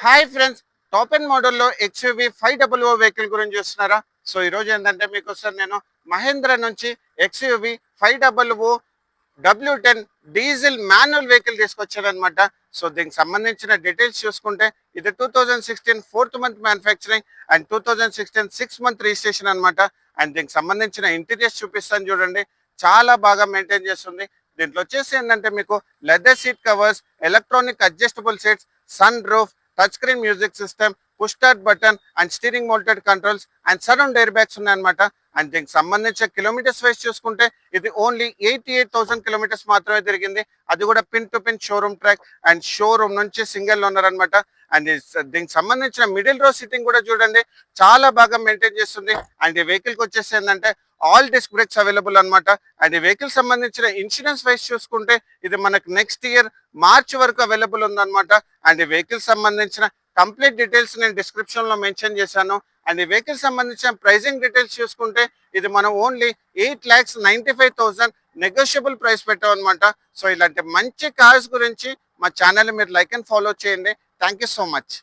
Hi friends, top and మోడల్లో XUV 500 vehicle గురించి చూస్తున్నారా? సో ఈరోజు ఏంటంటే మీకోసం నేను మహేంద్ర నుంచి XUV 500 W10 diesel manual vehicle తీసుకొచ్చాను అనమాట. సో దీనికి సంబంధించిన డీటెయిల్స్ చూసుకుంటే ఇది 2016 4th month manufacturing and 2016 6th month registration అనమాట. అండ్ దీనికి సంబంధించిన ఇంటీరియర్స్ చూపిస్తాను చూడండి, చాలా బాగా మెయింటైన్ చేస్తుంది. దీంట్లో వచ్చేసి ఏంటంటే మీకు leather seat covers, electronic adjustable seats, sun roof, touch screen music system, push start button and steering mounted controls and surround air bags ఉన్నాయన్నమాట. అండ్ దీనికి సంబంధించిన కిలోమీటర్స్ వైజ్ చూసుకుంటే ఇది ఓన్లీ 88,000 కిలోమీటర్స్ మాత్రమే తిరిగింది. అది కూడా pin to pin showroom track and showroom నుంచి సింగిల్ ఓనర్ అనమాట. అండ్ దీనికి సంబంధించిన మిడిల్ రో సిట్టింగ్ కూడా చూడండి, చాలా బాగా మెయింటైన్ చేస్తుంది. అండ్ ఈ వెహికల్కి వచ్చేసి ఏంటంటే ఆల్ డిస్క్ బ్రేక్స్ అవైలబుల్ అనమాట. అండ్ ఈ వెహికల్ సంబంధించిన ఇన్సూరెన్స్ వైజ్ చూసుకుంటే ఇది మనకు నెక్స్ట్ ఇయర్ మార్చ్ వరకు అవైలబుల్ ఉందన్నమాట. అండ్ ఈ వెహికల్ సంబంధించిన కంప్లీట్ డీటెయిల్స్ నేను డిస్క్రిప్షన్ లో మెన్షన్ చేశాను. అండ్ ఈ వెహికల్ సంబంధించిన ప్రైజింగ్ డీటెయిల్స్ చూసుకుంటే ఇది మనం ఓన్లీ 8,95,000 నెగోషియబుల్ ప్రైస్ పెట్టామన్నమాట. సో ఇలాంటి మంచి కార్స్ గురించి మా ఛానల్ మీరు లైక్ అండ్ ఫాలో చేయండి. Thank you so much.